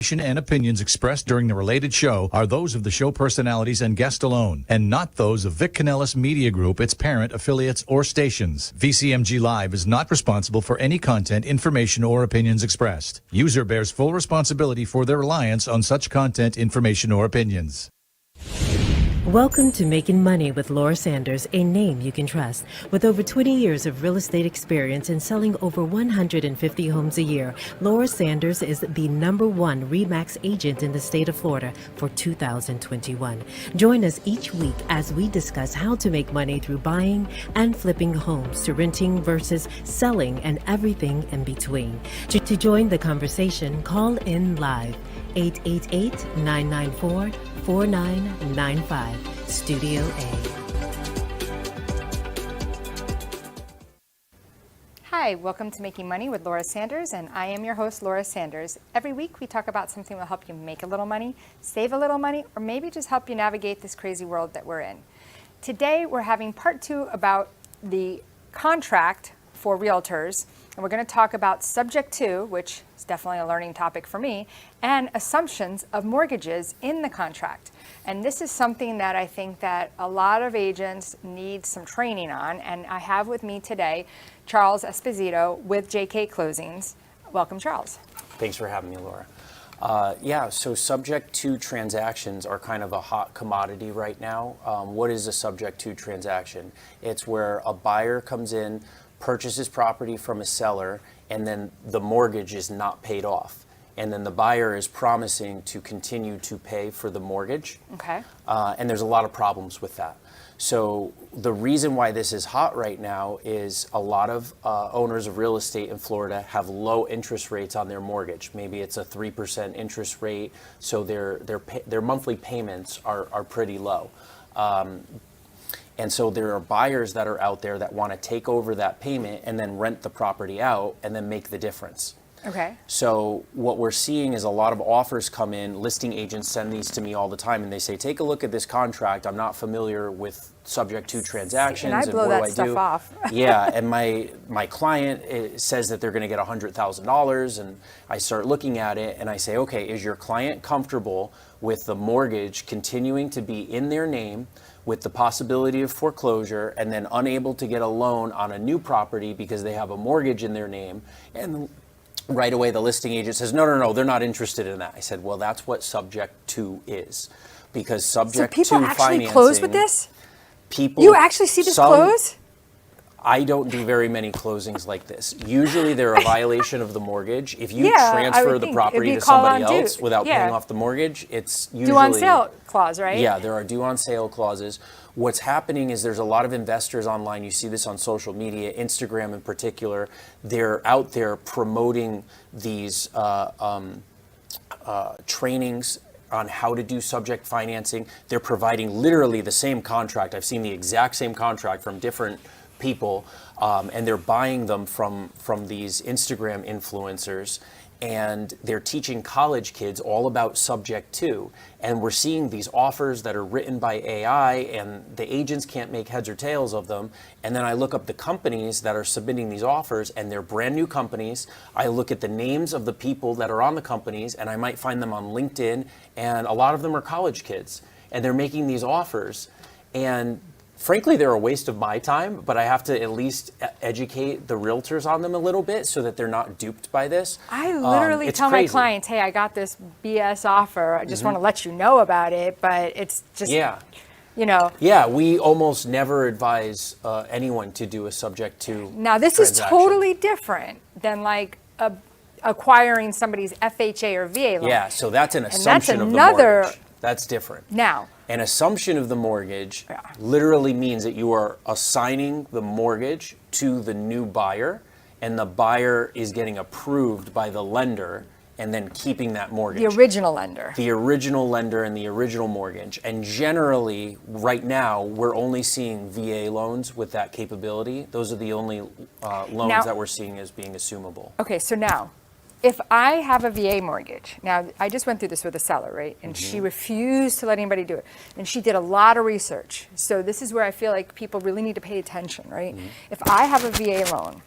And opinions expressed during the related show are those of the show personalities and guest alone, and not those of Vic Canellis Media Group, its parent, affiliates, or stations. VCMG Live is not responsible for any content, information, or opinions expressed. User bears full responsibility for their reliance on such content, information, or opinions. Welcome to Making Money with Laura Sanders, a name you can trust. With over 20 years of real estate experience and selling over 150 homes a year, Laura Sanders is the #1 RE/MAX agent in the state of Florida for 2021. Join us each week as we discuss how to make money through buying and flipping homes, to renting versus selling, and everything in between. To join the conversation, call in live 888-994-4995, Studio A. Hi, welcome to Making Money with Laura Sanders, and I am your host, Laura Sanders. Every week we talk about something that will help you make a little money, save a little money, or maybe just help you navigate this crazy world that we're in. Today we're having part 2 about the contract for realtors, and we're going to talk about subject to, which is definitely a learning topic for me, and assumptions of mortgages in the contract. And this is something that I think that a lot of agents need some training on, and I have with me today Charles Esposito with JK Closings. Welcome, Charles. Thanks for having me, Laura. So subject to transactions are kind of a hot commodity right now. What is a subject to transaction? It's where a buyer comes in, purchases property from a seller, and then the mortgage is not paid off. And then the buyer is promising to continue to pay for the mortgage. Okay. And there's a lot of problems with that. So the reason why this is hot right now is a lot of owners of real estate in Florida have low interest rates on their mortgage. Maybe it's a 3% interest rate, so their monthly payments are pretty low. And so there are buyers that are out there that want to take over that payment and then rent the property out and then make the difference. Okay. So what we're seeing is a lot of offers come in. Listing agents send these to me all the time, and they say, take a look at this contract. I'm not familiar with subject to transactions. And I blow that stuff off. Yeah, and my client says that they're going to get $100,000, and I start looking at it and I say, okay, is your client comfortable with the mortgage continuing to be in their name with the possibility of foreclosure, and then unable to get a loan on a new property because they have a mortgage in their name? And right away the listing agent says, no, they're not interested in that. I said, well, that's what subject to is. Because subject to financing. So people actually close with this? People, you actually see this close? I don't do very many closings like this. Usually they're a violation of the mortgage. If you transfer the property to somebody else without paying off the mortgage, it's usually... Due on sale clause, right? Yeah, there are due on sale clauses. What's happening is there's a lot of investors online. You see this on social media, Instagram in particular. They're out there promoting these trainings on how to do subject financing. They're providing literally the same contract. I've seen the exact same contract from different people, and they're buying them from these Instagram influencers, and they're teaching college kids all about subject to. And we're seeing these offers that are written by AI, and the agents can't make heads or tails of them. And then I look up the companies that are submitting these offers, and they're brand new companies. I look at the names of the people that are on the companies, and I might find them on LinkedIn, and a lot of them are college kids, and they're making these offers. And frankly, they're a waste of my time, but I have to at least educate the realtors on them a little bit so that they're not duped by this. I literally tell my clients, hey, I got this BS offer. I just want to let you know about it, but it's just, you know. Yeah, we almost never advise anyone to do a subject to Now, this is totally different than like acquiring somebody's FHA or VA loan. Yeah, so that's an assumption of the mortgage. That's different. Now, an assumption of the mortgage literally means that you are assigning the mortgage to the new buyer, and the buyer is getting approved by the lender and then keeping that mortgage. The original lender. The original lender and the original mortgage. And generally, right now, we're only seeing VA loans with that capability. Those are the only loans that we're seeing as being assumable. Okay, so now, if I have a VA mortgage, now I just went through this with a seller, right? And she refused to let anybody do it. And she did a lot of research. So this is where I feel like people really need to pay attention, right? If I have a VA loan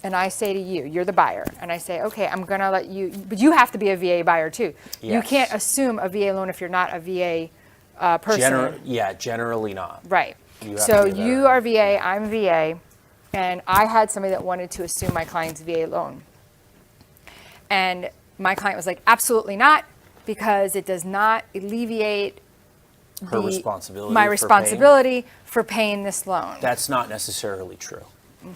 and I say to you, you're the buyer, and I say, okay, I'm going to let you, but you have to be a VA buyer too. You Yes. can't assume a VA loan if you're not a VA person. Generally not. Right. You have So to be a you are VA, I'm VA, and I had somebody that wanted to assume my client's VA loan. And my client was like, absolutely not, because it does not alleviate Her responsibility. my for responsibility for paying this loan. That's not necessarily true.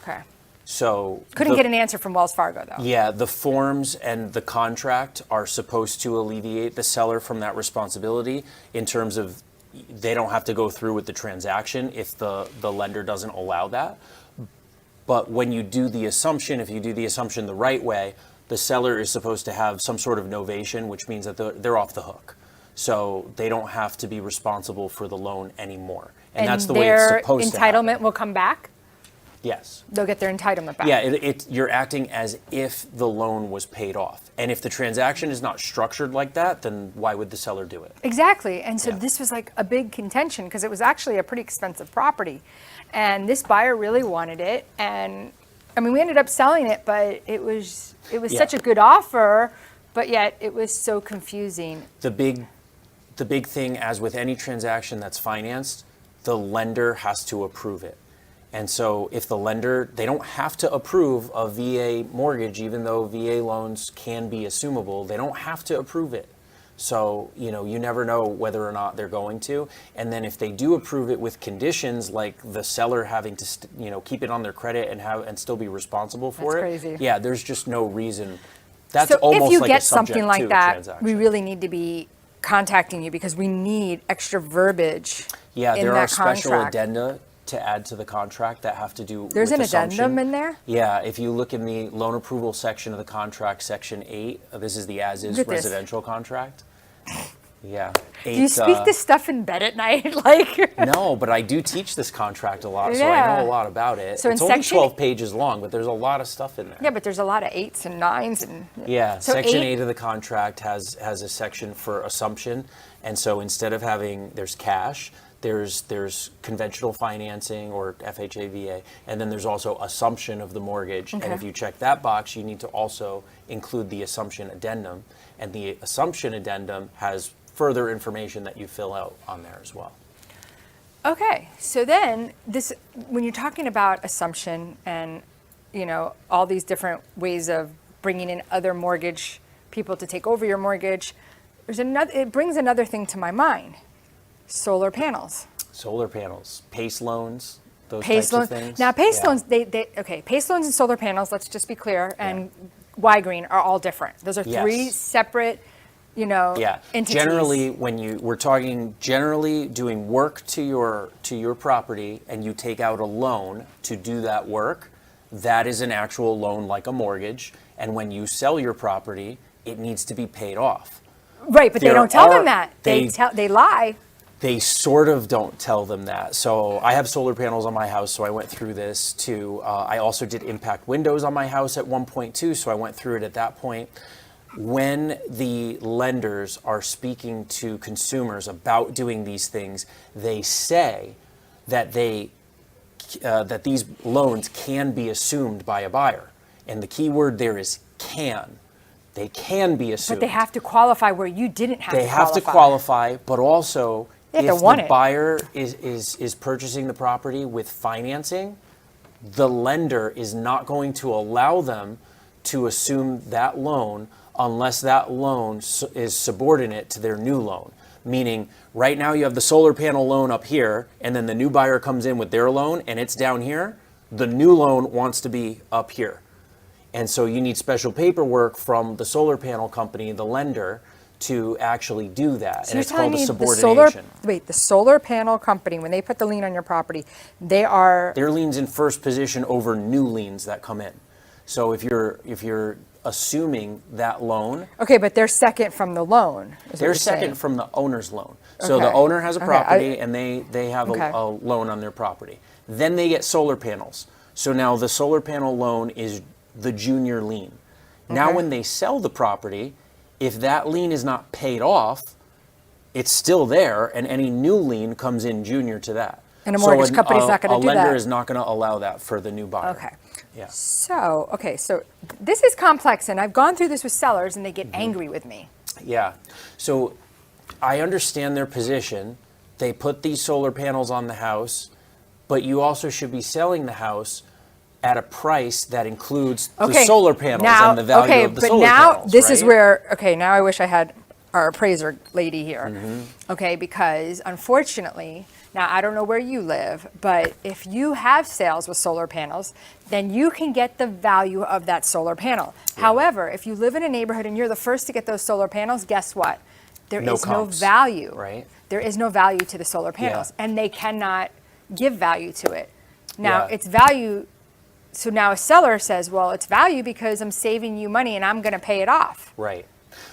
Okay. So Couldn't get an answer from Wells Fargo, though. Yeah, the forms and the contract are supposed to alleviate the seller from that responsibility in terms of they don't have to go through with the transaction if the lender doesn't allow that. But when you do the assumption, if you do the assumption the right way, the seller is supposed to have some sort of novation, which means that they're off the hook. So they don't have to be responsible for the loan anymore. And that's the way it's supposed to happen. Their entitlement will come back? Yes. They'll get their entitlement back. Yeah, you're acting as if the loan was paid off. And if the transaction is not structured like that, then why would the seller do it? Exactly. And so Yeah. this was like a big contention because it was actually a pretty expensive property. And this buyer really wanted it. And I mean, we ended up selling it, but it was Yeah. such a good offer, but yet it was so confusing. The big thing, as with any transaction that's financed, the lender has to approve it. And so if the lender, they don't have to approve a VA mortgage, even though VA loans can be assumable, they don't have to approve it. So, you never know whether or not they're going to. And then if they do approve it with conditions like the seller having to, keep it on their credit and still be responsible for That's it. crazy. Yeah, there's just no reason. That's So almost if you like get a subject something like to a that, transaction. we really need to be contacting you because we need extra verbiage Yeah, in there that are special contract. addenda to add to the contract that have to do There's with an assumption. addendum in there? Yeah, if you look in the loan approval section of the contract, section 8, this is the as-is Look at this. residential contract. Yeah. Do you speak this stuff in bed at night? Like No, but I do teach this contract a lot, so I Yeah. know a lot about it. So in it's only section- 12 pages long, but there's a lot of stuff in there. Yeah, but there's a lot of 8s and 9s and Yeah, So section 8 8 of the contract has a section for assumption, and so instead of there's cash, there's conventional financing or FHA, VA, and then there's also assumption of the mortgage. And Okay. if you check that box, you need to also include the assumption addendum, and the assumption addendum has further information that you fill out on there as well. Okay, so then when you're talking about assumption and all these different ways of bringing in other mortgage people to take over your mortgage, it brings another thing to my mind: solar panels. Solar panels, PACE loans, those PACE types loans. of things. Now, PACE Yeah. loans, PACE loans and solar panels. Let's just be clear, and Y-Green are all different. Those are three Yes. separate, Yeah. entities. Generally, we're talking generally doing work to your property, and you take out a loan to do that work, that is an actual loan like a mortgage. And when you sell your property, it needs to be paid off. Right, but they There don't tell are- them that. They lie. They sort of don't tell them that. So I have solar panels on my house, so I went through this too. I also did impact windows on my house at one point too, so I went through it at that point. When the lenders are speaking to consumers about doing these things, they say that that these loans can be assumed by a buyer. And the key word there is can. They can be assumed. But they have to qualify where you didn't have to They qualify. have to qualify, but also They have if to want the it. buyer is purchasing the property with financing, the lender is not going to allow them to assume that loan unless that loan is subordinate to their new loan. Meaning, right now you have the solar panel loan up here, and then the new buyer comes in with their loan, and it's down here. The new loan wants to be up here. And so you need special paperwork from the solar panel company, the lender, to actually do that. So And you're it's telling called a me subordination. the solar panel company, when they put the lien on your property, Their lien's in first position over new liens that come in. So if you're assuming that loan, okay, but they're second from the loan. is what they're you're second saying. from the owner's loan. So Okay. the owner has a Okay, property and they have Okay. a loan on their property. Then they get solar panels. So now the solar panel loan is the junior lien. Now Okay. when they sell the property, if that lien is not paid off, it's still there, and any new lien comes in junior to that. And a mortgage company's not gonna do A lender that. is not going to allow that for the new buyer. Okay. Yeah. So, okay, so this is complex, and I've gone through this with sellers, and they get angry with me. Yeah. So I understand their position. They put these solar panels on the house, but you also should be selling the house at a price that includes the solar panels and the value of the solar panels. Okay, but now this is right? where, okay, now I wish I had our appraiser lady here. Okay, because unfortunately, now I don't know where you live, but if you have sales with solar panels, then you can get the value of that solar panel. However, if you live in a neighborhood and you're the first to get those solar panels, guess what? There is no value. Right. There is no value to the solar panels, and they cannot give value to it. Now, it's value. So now a seller says, well, it's value because I'm saving you money and I'm going to pay it off. Right.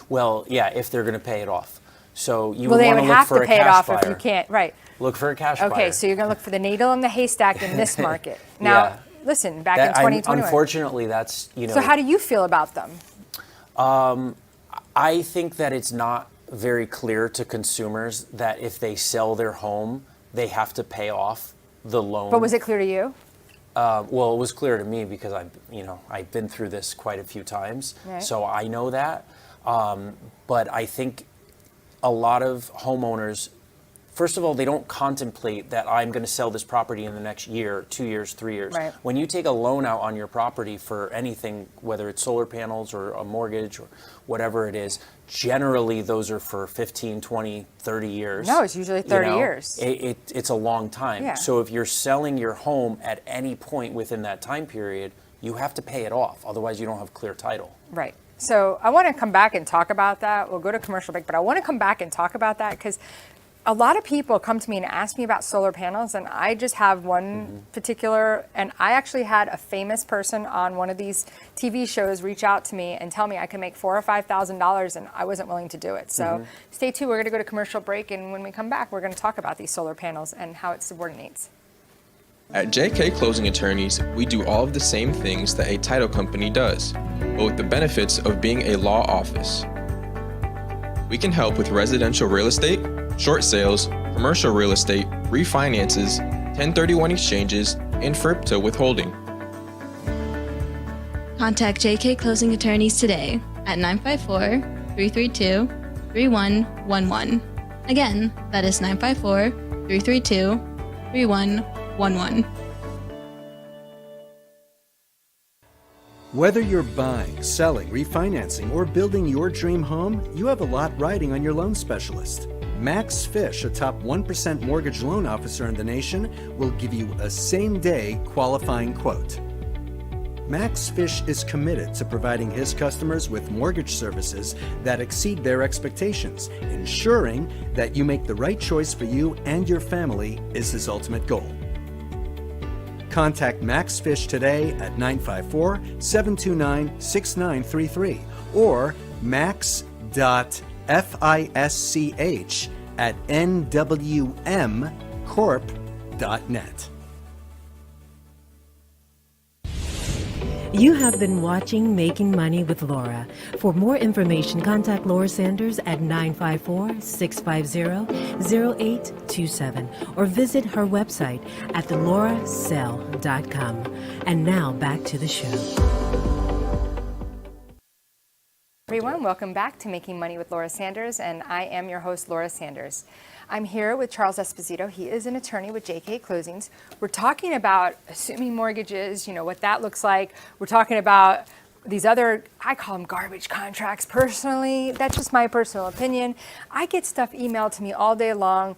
Well, yeah, if they're going to pay it off. So you Well, would they want would to look have for to a pay it cash off buyer. if you can't. Right. Look for a cash buyer. Okay, so you're going to look for the needle in the haystack in this market. Now, listen, back in 2021. Unfortunately, that's, you know. So how do you feel about them? I think that it's not very clear to consumers that if they sell their home, they have to pay off the loan. But was it clear to you? Well, it was clear to me because I've been through this quite a few times, so I know that. But I think a lot of homeowners, first of all, they don't contemplate that I'm going to sell this property in the next year, 2 years, 3 years. Right. When you take a loan out on your property for anything, whether it's solar panels or a mortgage or whatever it is, generally those are for 15, 20, 30 years. No, it's usually 30 years. It's a long time. Yeah. So if you're selling your home at any point within that time period, you have to pay it off. Otherwise, you don't have clear title. Right. So I want to come back and talk about that. We'll go to commercial break, but I want to come back and talk about that because a lot of people come to me and ask me about solar panels, and I just have one particular, and I actually had a famous person on one of these TV shows reach out to me and tell me I could make $4,000 or $5,000, and I wasn't willing to do it. So stay tuned. We're going to go to commercial break, and when we come back, we're going to talk about these solar panels and how it subordinates. At JK Closing Attorneys, we do all of the same things that a title company does, but with the benefits of being a law office. We can help with residential real estate, short sales, commercial real estate, refinances, 1031 exchanges, and FRIPTA withholding. Contact JK Closing Attorneys today at 954-332-3111. Again, that is 954-332-3111. Whether you're buying, selling, refinancing, or building your dream home, you have a lot riding on your loan specialist. Max Fish, a top 1% mortgage loan officer in the nation, will give you a same-day qualifying quote. Max Fish is committed to providing his customers with mortgage services that exceed their expectations. Ensuring that you make the right choice for you and your family is his ultimate goal. Contact Max Fish today at 954-729-6933 or max.fisch@nwmcorp.net. You have been watching Making Money with Laura. For more information, contact Laura Sanders at 954-650-0827 or visit her website at theloracell.com. And now back to the show. Everyone, welcome back to Making Money with Laura Sanders, and I am your host, Laura Sanders. I'm here with Charles Esposito. He is an attorney with JK Closings. We're talking about assuming mortgages, you know, what that looks like. We're talking about these other, I call them garbage contracts personally. That's just my personal opinion. I get stuff emailed to me all day long.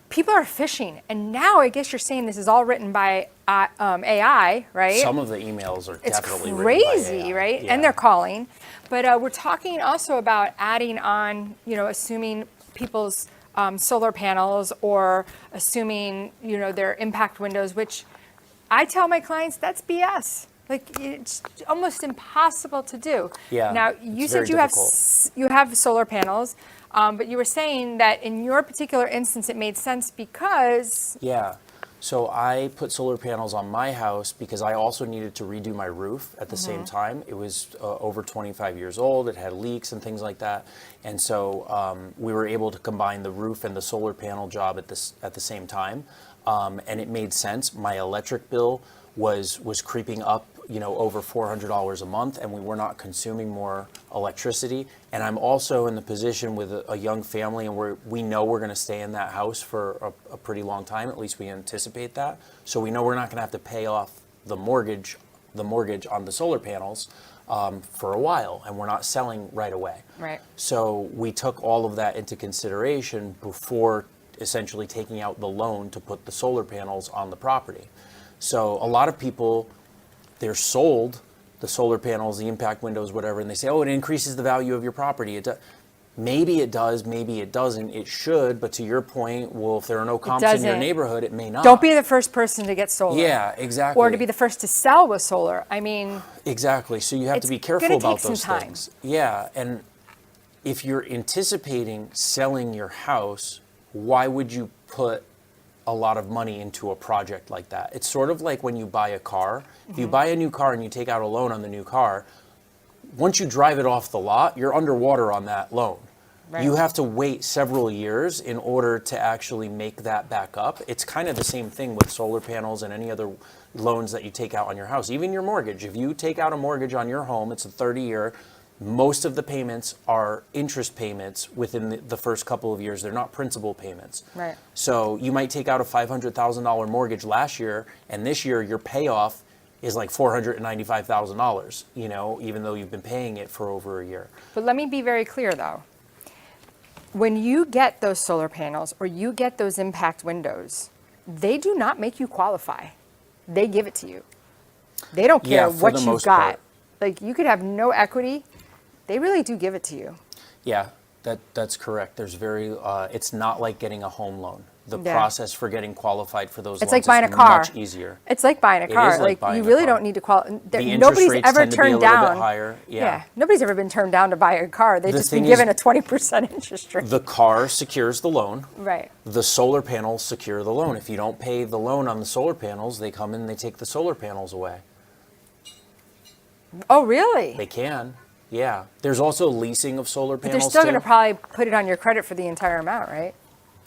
People are phishing, and now I guess you're saying this is all written by AI, right? Some of the emails are It's definitely written by crazy, AI. right? Yeah. And they're calling. But we're talking also about adding on, you know, assuming people's solar panels or assuming, you know, their impact windows, which I tell my clients that's BS. Like, it's almost impossible to do. Yeah, Now, you it's said very you difficult. have solar panels, but you were saying that in your particular instance it made sense because Yeah. So I put solar panels on my house because I also needed to redo my roof at the same time. It was over 25 years old. It had leaks and things like that. And so we were able to combine the roof and the solar panel job at the same time. And it made sense. My electric bill was creeping up, over $400 a month, and we were not consuming more electricity. And I'm also in the position with a young family, and we know we're going to stay in that house for a pretty long time. At least we anticipate that. So we know we're not going to have to pay off the mortgage on the solar panels for a while, and we're not selling right away. Right. So we took all of that into consideration before essentially taking out the loan to put the solar panels on the property. So a lot of people, they're sold the solar panels, the impact windows, whatever, and they say, oh, it increases the value of your property. Maybe it does, maybe it doesn't. It should, but to your point, well, if there are no comps in your neighborhood, it may not. Don't be the first person to get solar. Yeah, exactly. Or to be the first to sell with solar. I mean, exactly. So you have to be careful about those things. Yeah, and if you're anticipating selling your house, why would you put a lot of money into a project like that? It's sort of like when you buy a car. If you buy a new car and you take out a loan on the new car, once you drive it off the lot, you're underwater on that loan. Right. You have to wait several years in order to actually make that back up. It's kind of the same thing with solar panels and any other loans that you take out on your house. Even your mortgage. If you take out a mortgage on your home, it's a 30-year. Most of the payments are interest payments within the first couple of years. They're not principal payments. Right. So you might take out a $500,000 mortgage last year, and this year your payoff is like $495,000, even though you've been paying it for over a year. But let me be very clear, though. When you get those solar panels or you get those impact windows, they do not make you qualify. They give it to you. They don't care what you've got. Part. Like, you could have no equity. They really do give it to you. Yeah, that's correct. There's it's not like getting a home loan. The process for getting qualified for those loans like buying a car. Much easier. It's like buying a car. Like buying you really a car. don't need to qualify. Nobody's ever turned down. Higher. Yeah. Nobody's ever been turned down to buy a car. They've just been given a 20% interest rate. The car secures the loan. Right. The solar panels secure the loan. If you don't pay the loan on the solar panels, they come in and they take the solar panels away. Oh, really? They can. Yeah. There's also leasing of solar panels. But they're still going to probably put it on your credit for the entire amount, right?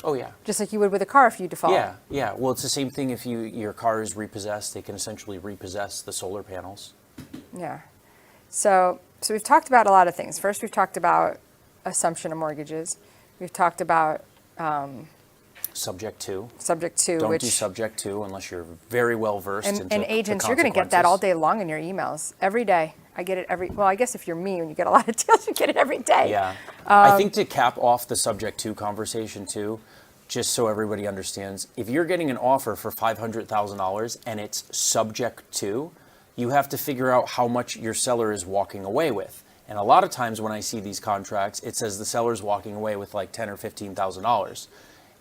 Oh, yeah. Just like you would with a car if you default. Yeah. Well, it's the same thing if your car is repossessed. They can essentially repossess the solar panels. Yeah. So we've talked about a lot of things. First, we've talked about assumption of mortgages. We've talked about Subject to. Don't do subject to unless you're very well versed into and agents, you're going to get that all day long in your emails. Every day. I get it well, I guess if you're me, when you get a lot of deals, you get it every day. Yeah. I think to cap off the subject to conversation too, just so everybody understands, if you're getting an offer for $500,000 and it's subject to, you have to figure out how much your seller is walking away with. And a lot of times when I see these contracts, it says the seller's walking away with like $10,000 or $15,000.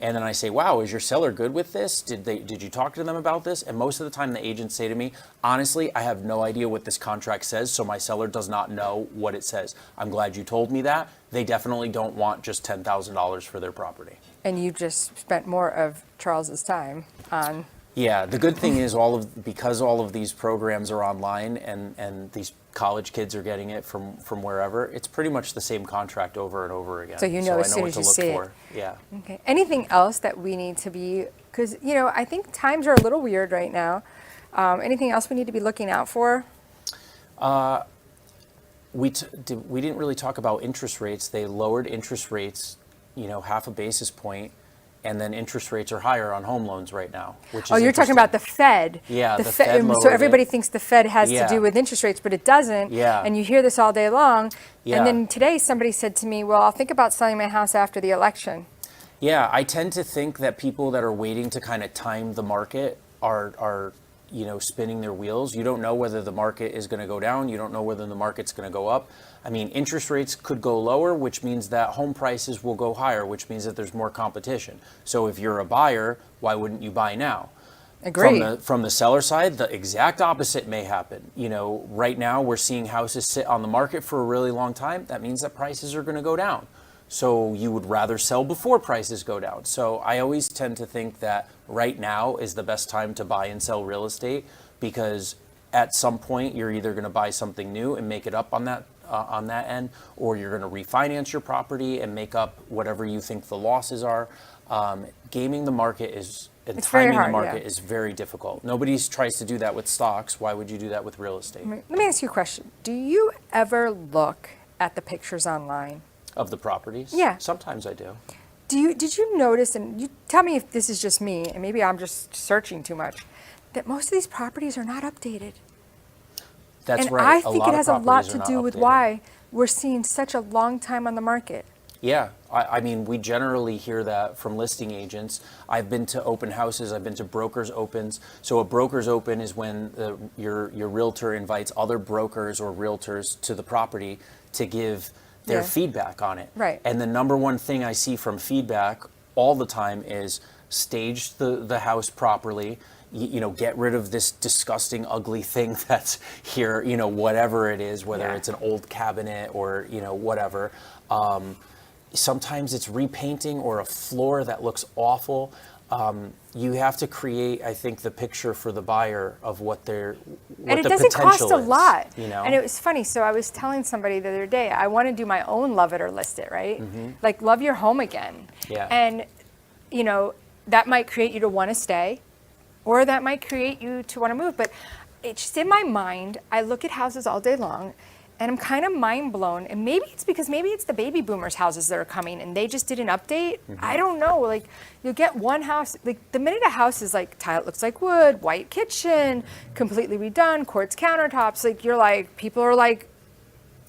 And then I say, wow, is your seller good with this? Did you talk to them about this? And most of the time the agents say to me, honestly, I have no idea what this contract says, so my seller does not know what it says. I'm glad you told me that. They definitely don't want just $10,000 for their property. And you just spent more of Charles's time on... Yeah, the good thing is because all of these programs are online and these college kids are getting it from wherever, it's pretty much the same contract over and over again. So you know as soon as you see it. Yeah. Okay. Anything else that we need to be, because I think times are a little weird right now. Anything else we need to be looking out for? We didn't really talk about interest rates. They lowered interest rates, half a basis point. And then interest rates are higher on home loans right now, which is you're talking about the Fed. Yeah, the Fed lowered so everybody it. Thinks the Fed has to do with interest rates, but it doesn't. Yeah. And you hear this all day long. Yeah. And then today somebody said to me, well, I'll think about selling my house after the election. Yeah, I tend to think that people that are waiting to kind of time the market are spinning their wheels. You don't know whether the market is going to go down. You don't know whether the market's going to go up. I mean, interest rates could go lower, which means that home prices will go higher, which means that there's more competition. So if you're a buyer, why wouldn't you buy now? Agreed. From the seller side, the exact opposite may happen. Right now we're seeing houses sit on the market for a really long time. That means that prices are going to go down. So you would rather sell before prices go down. So I always tend to think that right now is the best time to buy and sell real estate, because at some point you're either going to buy something new and make it up on on that end, or you're going to refinance your property and make up whatever you think the losses are. Gaming the market and It's very timing the hard, market yeah. is very difficult. Nobody tries to do that with stocks. Why would you do that with real estate? Let me ask you a question. Do you ever look at the pictures online? Of the properties? Yeah. Sometimes I do. Did you notice, and you tell me if this is just me, and maybe I'm just searching too much, that most of these properties are not updated? That's and right. I A think lot it of has a lot properties to are not do with updated. why we're seeing such a long time on the market. Yeah, I mean, we generally hear that from listing agents. I've been to open houses, I've been to brokers' opens. So a broker's open is when your realtor invites other brokers or realtors to the property to give their Yeah. feedback on it. Right. And the number one thing I see from feedback all the time is stage the house properly. You know, get rid of this disgusting, ugly thing that's here, you know, whatever it is, whether Yeah. it's an old cabinet or, you know, whatever. Sometimes it's repainting or a floor that looks awful. You have to create, I think, the picture for the buyer of what their And it the doesn't cost potential a is, lot. you know? And it was funny. So I was telling somebody the other day, I want to do my own love it or list it, right? Like love your home again. Yeah. And, you know, that might create you to want to stay, or that might create you to want to move. But it's just in my mind, I look at houses all day long, and I'm kind of mind blown. And maybe it's because maybe it's the baby boomers' houses that are coming and they just did an update. I don't know. Like you'll get one house, like the minute a house is like tile, it looks like wood, white kitchen, completely redone, quartz countertops. Like you're like, people are like,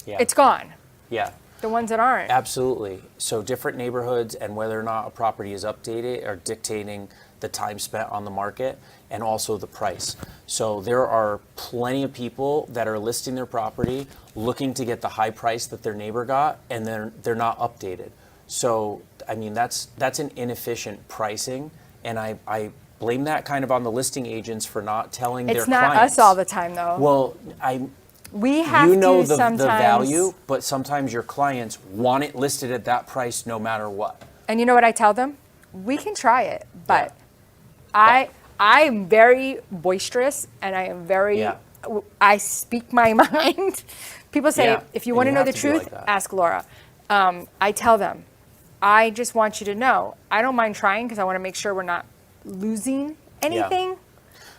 Yeah. it's gone. Yeah. The ones that aren't. Absolutely. So different neighborhoods and whether or not a property is updated are dictating the time spent on the market and also the price. So there are plenty of people that are listing their property looking to get the high price that their neighbor got, and they're not updated. So I mean that's an inefficient pricing, and I blame that kind of on the listing agents for not telling their It's not clients. us all the time though. Well, We have you know to the sometimes. value, but sometimes your clients want it listed at that price no matter what. And you know what I tell them? We can try it, but I'm very boisterous and I am very, Yeah. I speak my mind. People say, Yeah, if you and want to you know have the to be truth, like that. ask Laura. I tell them, I just want you to know, I don't mind trying because I want to make sure we're not losing anything.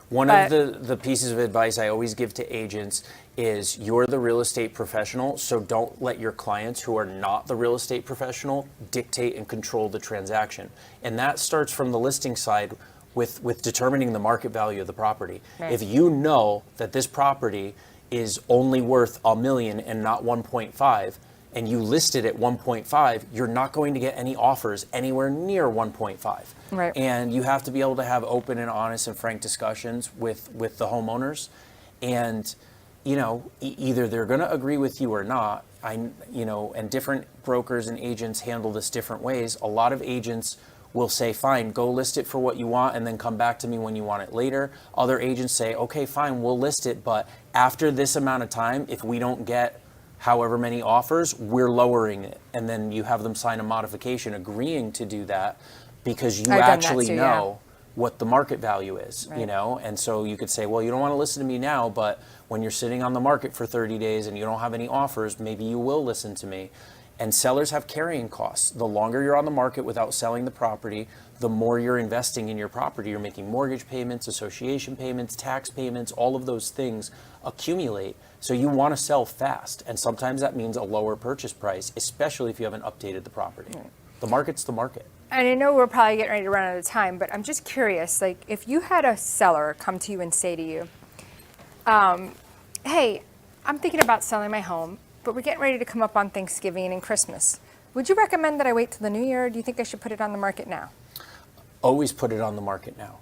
One But- of the pieces of advice I always give to agents is you're the real estate professional, so don't let your clients who are not the real estate professional dictate and control the transaction. And that starts from the listing side with determining the market value of the property. Right. If you know that this property is only worth $1 million and not 1.5, and you list it at 1.5, you're not going to get any offers anywhere near 1.5. Right. And you have to be able to have open and honest and frank discussions with the homeowners. And, you know, either they're going to agree with you or not. And different brokers and agents handle this different ways. A lot of agents will say, fine, go list it for what you want and then come back to me when you want it later. Other agents say, okay, fine, we'll list it, but after this amount of time, if we don't get however many offers, we're lowering it. And then you have them sign a modification agreeing to do that because you I've done that actually too, know what the market value is, you Right. know? And so you could say, well, you don't want to listen to me now, but when you're sitting on the market for 30 days and you don't have any offers, maybe you will listen to me. And sellers have carrying costs. The longer you're on the market without selling the property, the more you're investing in your property. You're making mortgage payments, association payments, tax payments, all of those things accumulate. So you want to sell fast. And sometimes that means a lower purchase price, especially if you haven't updated the property. The market's the market. And I know we're probably getting ready to run out of time, but I'm just curious, like if you had a seller come to you and say to you, hey, I'm thinking about selling my home, but we're getting ready to come up on Thanksgiving and Christmas. Would you recommend that I wait till the new year, or do you think I should put it on the market now? Always put it on the market now,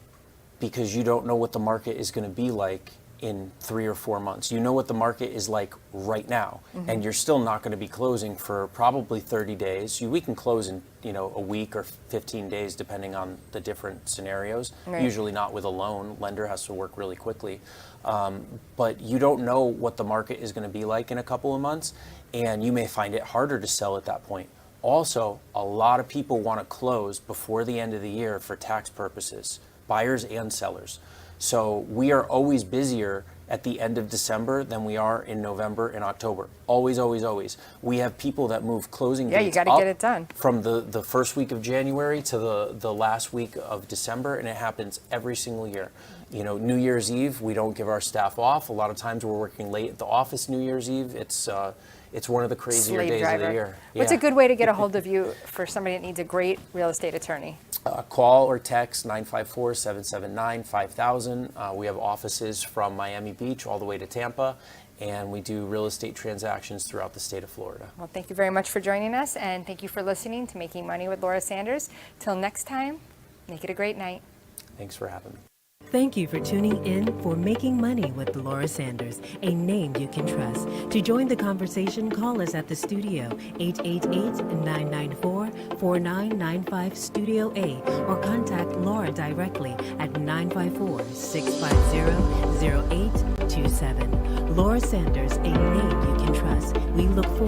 because you don't know what the market is going to be like in 3 or 4 months. You know what the market is like right now, and you're still not going to be closing for probably 30 days. We can close in, a week or 15 days depending on the different scenarios. Right. Usually not with a loan. Lender has to work really quickly. But you don't know what the market is going to be like in a couple of months, and you may find it harder to sell at that point. Also, a lot of people want to close before the end of the year for tax purposes, buyers and sellers. So we are always busier at the end of December than we are in November and October. Always, always, always. We have people that move closing Yeah, you dates gotta up get it done. from the first week of January to the last week of December, and it happens every single year. You know, New Year's Eve, we don't give our staff off. A lot of times we're working late at the office New Year's Eve. It's one of the crazier Slave days driver. of the year. What's a good way to get a hold of you for somebody that needs a great real estate attorney? Call or text 954-779-5000. We have offices from Miami Beach all the way to Tampa, and we do real estate transactions throughout the state of Florida. Well, thank you very much for joining us, and thank you for listening to Making Money with Laura Sanders. Till next time, make it a great night. Thanks for having me. Thank you for tuning in for Making Money with Laura Sanders, a name you can trust. To join the conversation, call us at the studio, 888-994-4995 Studio A, or contact Laura directly at 954-650-0827. Laura Sanders, a name you can trust. We look forward